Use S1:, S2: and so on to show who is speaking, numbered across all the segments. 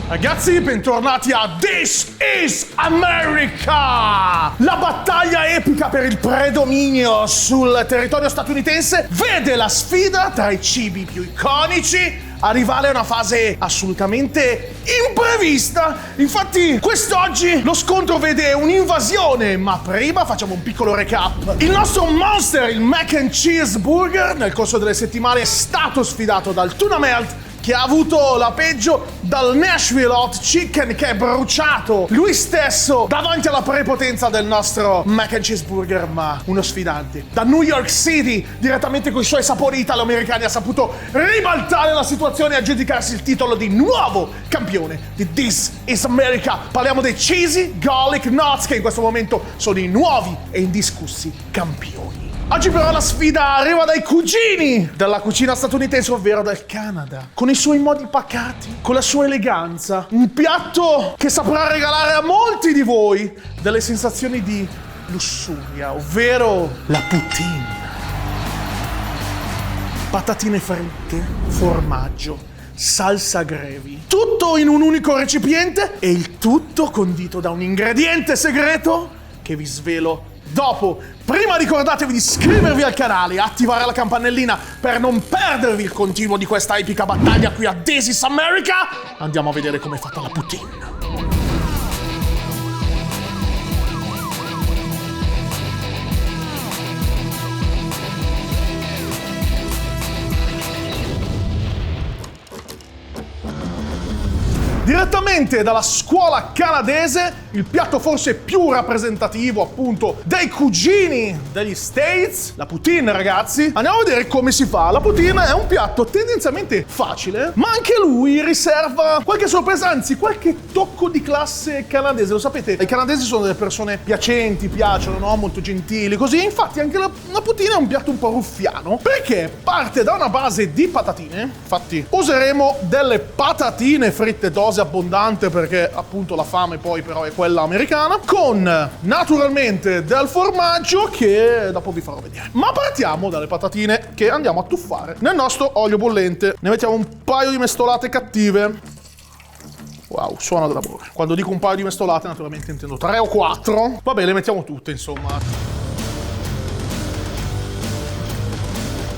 S1: Ragazzi, bentornati a This is America! La battaglia epica per il predominio sul territorio statunitense vede la sfida tra i cibi più iconici arrivare a una fase assolutamente imprevista. Infatti, quest'oggi lo scontro vede un'invasione, ma prima facciamo un piccolo recap. Il nostro monster, il Mac and Cheese Burger, nel corso delle settimane è stato sfidato dal Tuna Melt, che ha avuto la peggio, dal Nashville Hot Chicken, che è bruciato lui stesso davanti alla prepotenza del nostro Mac and Cheeseburger, ma uno sfidante. Da New York City, direttamente con i suoi sapori italo-americani, ha saputo ribaltare la situazione e aggiudicarsi il titolo di nuovo campione di This is America. Parliamo dei Cheesy Garlic Nuts, che in questo momento sono i nuovi e indiscussi campioni. Oggi però la sfida arriva dai cugini della cucina statunitense, ovvero dal Canada, con i suoi modi pacati, con la sua eleganza, un piatto che saprà regalare a molti di voi delle sensazioni di lussuria, ovvero la poutine. Patatine fritte, formaggio, salsa gravy, tutto in un unico recipiente e il tutto condito da un ingrediente segreto che vi svelo dopo. Prima ricordatevi di iscrivervi al canale e attivare la campanellina per non perdervi il continuo di questa epica battaglia qui a This is America. Andiamo a vedere com'è fatta la poutine. Direttamente dalla scuola canadese, il piatto forse più rappresentativo appunto dei cugini degli States, la poutine, ragazzi. Andiamo a vedere come si fa. La poutine è un piatto tendenzialmente facile, ma anche lui riserva qualche sorpresa, anzi qualche tocco di classe canadese. Lo sapete, i canadesi sono delle persone piacenti, piacciono, no? Molto gentili, così. Infatti anche la poutine è un piatto un po' ruffiano, perché parte da una base di patatine. Infatti useremo delle patatine fritte dose abbondante, perché appunto la fame poi però è quella americana, con naturalmente del formaggio che dopo vi farò vedere. Ma partiamo dalle patatine che andiamo a tuffare nel nostro olio bollente. Ne mettiamo un paio di mestolate cattive. Wow, suono da lavoro. Quando dico un paio di mestolate naturalmente intendo 3 o 4. Vabbè, le mettiamo tutte, insomma.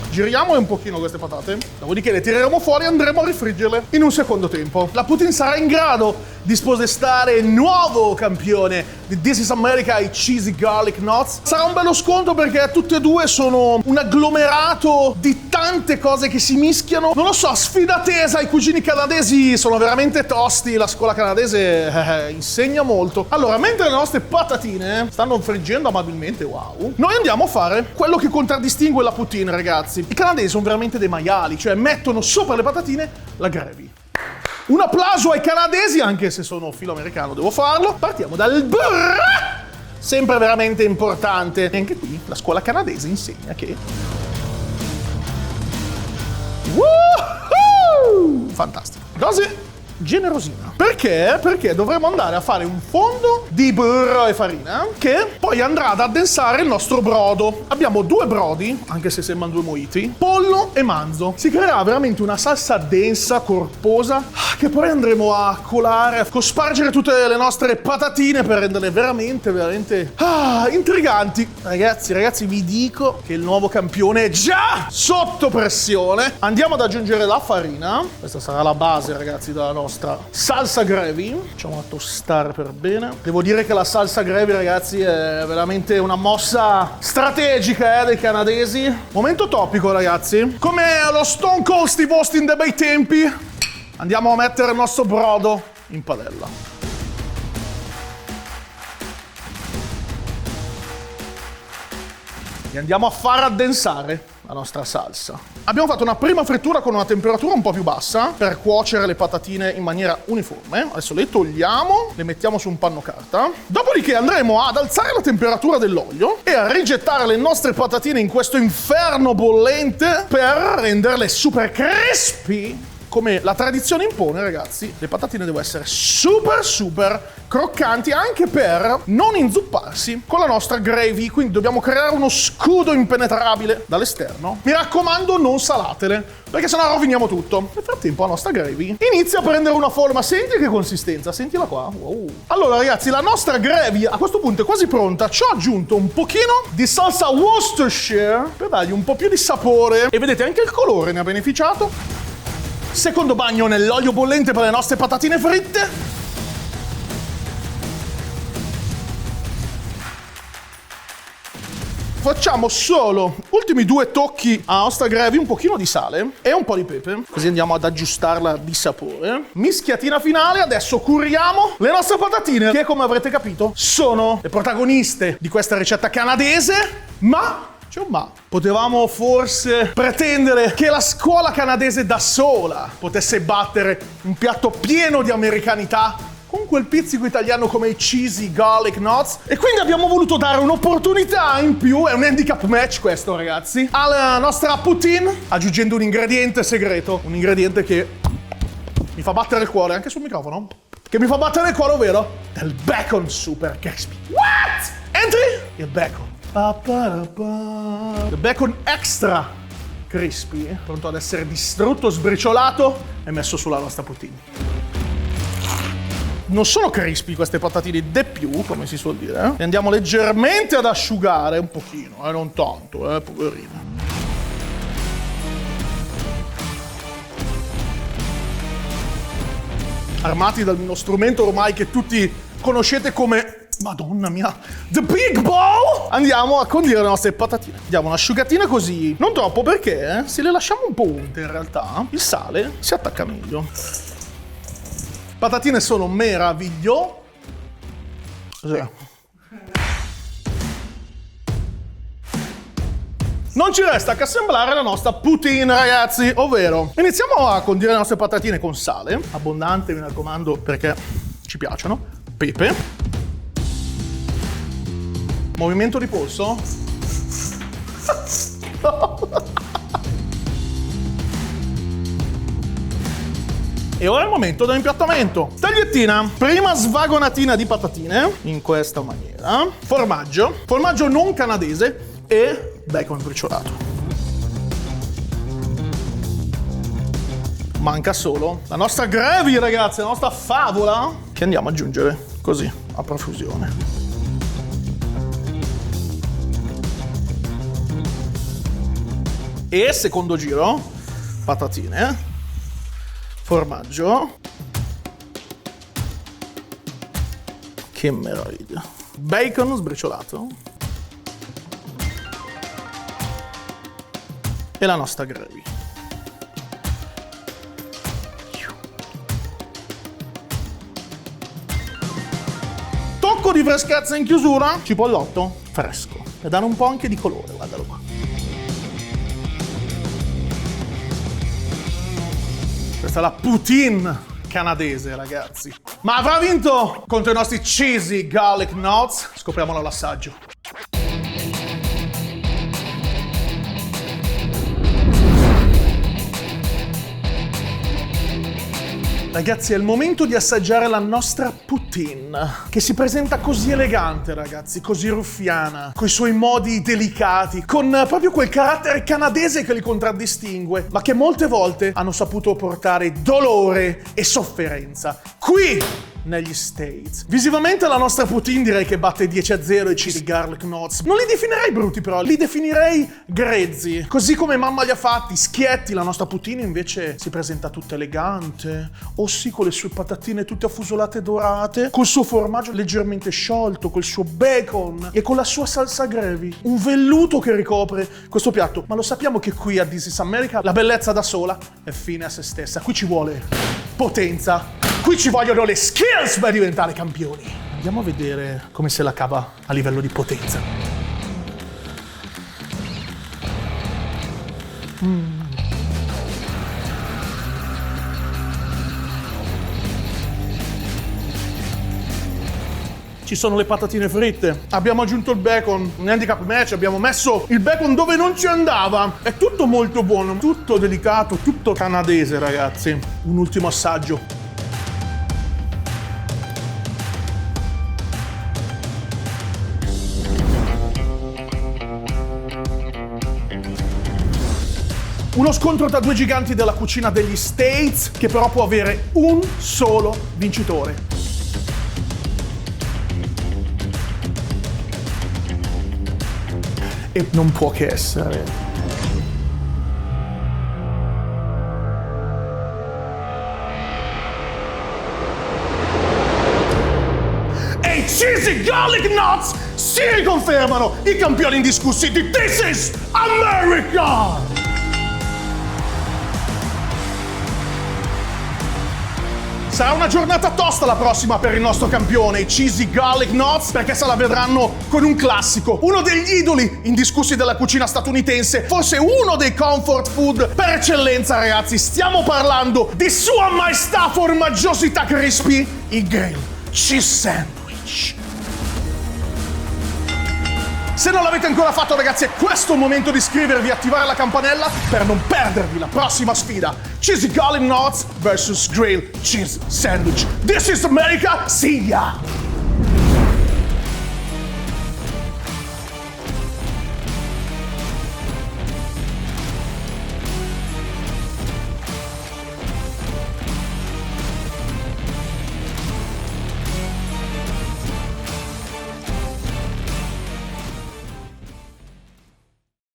S1: Giriamo un pochino queste patate, dopodiché le tireremo fuori e andremo a rifriggerle in un secondo tempo. La poutine sarà in grado di spodestare il nuovo campione di This is America, i Cheesy Garlic Nuts. Sarà un bello scontro perché tutte e due sono un agglomerato di tante cose che si mischiano. Non lo so, sfida tesa, i cugini canadesi sono veramente tosti, la scuola canadese insegna molto. Allora, mentre le nostre patatine stanno friggendo amabilmente, wow, noi andiamo a fare quello che contraddistingue la poutine, ragazzi. I canadesi sono veramente dei maiali, cioè mettono sopra le patatine la gravy. Un applauso ai canadesi, anche se sono filo americano devo farlo. Partiamo dal burro, sempre veramente importante. E anche qui la scuola canadese insegna che... Woohoo! Fantastico. Dose generosina. Perché? Perché dovremo andare a fare un fondo di burro e farina che poi andrà ad addensare il nostro brodo. Abbiamo 2 brodi, anche se sembrano 2 mojiti, pollo e manzo. Si creerà veramente una salsa densa, corposa, che poi andremo a colare, a cospargere tutte le nostre patatine per renderle veramente intriganti. Ragazzi, vi dico che il nuovo campione è già sotto pressione. Andiamo ad aggiungere la farina. Questa sarà la base, ragazzi, della nostra salsa gravy. Facciamola tostare per bene. Devo dire che la salsa gravy, ragazzi, è veramente una mossa strategica dei canadesi. Momento topico, ragazzi. Come lo Stone Cold Steve Austin dei bei tempi, andiamo a mettere il nostro brodo in padella. E andiamo a far addensare la nostra salsa. Abbiamo fatto una prima frittura con una temperatura un po' più bassa per cuocere le patatine in maniera uniforme. Adesso le togliamo, le mettiamo su un panno carta. Dopodiché andremo ad alzare la temperatura dell'olio e a rigettare le nostre patatine in questo inferno bollente per renderle super crispy come la tradizione impone, ragazzi, le patatine devono essere super croccanti, anche per non inzupparsi con la nostra gravy, quindi dobbiamo creare uno scudo impenetrabile dall'esterno. Mi raccomando, non salatele, perché sennò roviniamo tutto. Nel frattempo la nostra gravy inizia a prendere una forma. Senti che consistenza, sentila qua. Wow. Allora ragazzi, la nostra gravy a questo punto è quasi pronta. Ci ho aggiunto un pochino di salsa Worcestershire per dargli un po' più di sapore, e vedete anche il colore ne ha beneficiato. Secondo bagno nell'olio bollente per le nostre patatine fritte. Facciamo solo ultimi 2 tocchi a nostra gravy, un pochino di sale e un po' di pepe, così andiamo ad aggiustarla di sapore. Mischiatina finale, adesso curiamo le nostre patatine, che come avrete capito sono le protagoniste di questa ricetta canadese, ma c'è un ma. Potevamo forse pretendere che la scuola canadese da sola potesse battere un piatto pieno di americanità con quel pizzico italiano come i cheesy garlic knots, e quindi abbiamo voluto dare un'opportunità in più, è un handicap match questo ragazzi, alla nostra poutine, aggiungendo un ingrediente segreto, un ingrediente che mi fa battere il cuore, anche sul microfono, che mi fa battere il cuore, ovvero del bacon super crispy. What? Entri? Il bacon. Il bacon extra crispy, pronto ad essere distrutto, sbriciolato e messo sulla nostra poutine. Non sono crispy queste patatine, de più, come si suol dire. Le andiamo leggermente ad asciugare, un pochino, non tanto, poverina. Armati dal mio strumento ormai che tutti conoscete come, madonna mia, The Big Bowl! Andiamo a condire le nostre patatine. Diamo un'asciugatina così, non troppo perché se le lasciamo un po' unte in realtà, il sale si attacca meglio. Patatine sono meravigliose. Non ci resta che assemblare la nostra poutine, ragazzi, ovvero iniziamo a condire le nostre patatine con sale, abbondante mi raccomando perché ci piacciono, pepe, movimento di polso. E ora è il momento dell'impiattamento. Tagliettina, prima svagonatina di patatine, in questa maniera. Formaggio non canadese e bacon briciolato. Manca solo la nostra gravy, ragazzi, la nostra favola, che andiamo ad aggiungere così, a profusione. E secondo giro, patatine. Formaggio. Che meraviglia. Bacon sbriciolato. E la nostra gravy. Tocco di freschezza in chiusura. Cipollotto fresco. E danno un po' anche di colore, guardalo qua. Questa è la poutine canadese, ragazzi. Ma avrà vinto contro i nostri cheesy garlic knots? Scopriamolo all'assaggio. Ragazzi, è il momento di assaggiare la nostra poutine, che si presenta così elegante, ragazzi, così ruffiana, coi suoi modi delicati, con proprio quel carattere canadese che li contraddistingue, ma che molte volte hanno saputo portare dolore e sofferenza. Qui negli States. Visivamente la nostra poutine direi che batte 10-0 i cheesy garlic knots. Non li definirei brutti però, li definirei grezzi. Così come mamma li ha fatti, schietti, la nostra poutine invece si presenta tutta elegante. Oh sì, con le sue patatine tutte affusolate dorate, col suo formaggio leggermente sciolto, col suo bacon e con la sua salsa gravy. Un velluto che ricopre questo piatto. Ma lo sappiamo che qui a This is America la bellezza da sola è fine a se stessa. Qui ci vuole potenza. Qui ci vogliono le skills per diventare campioni. Andiamo a vedere come se la cava a livello di potenza. Ci sono le patatine fritte, abbiamo aggiunto il bacon, un handicap match, abbiamo messo il bacon dove non ci andava. È tutto molto buono, tutto delicato, tutto canadese, ragazzi. Un ultimo assaggio. Uno scontro tra due giganti della cucina degli States che però può avere un solo vincitore. E non può che essere e i Cheesy Garlic Nuts si riconfermano i campioni indiscussi di This is America! Sarà una giornata tosta la prossima per il nostro campione, i Cheesy Garlic Nuts, perché se la vedranno con un classico, uno degli idoli indiscussi della cucina statunitense, forse uno dei comfort food per eccellenza, ragazzi. Stiamo parlando di Sua Maestà Formaggiosità Crispy, il Grilled Cheese Sandwich. Se non l'avete ancora fatto, ragazzi, è questo il momento di iscrivervi e attivare la campanella per non perdervi la prossima sfida. Cheesy Garlic Nuts vs Grilled Cheese Sandwich. This is America, see ya!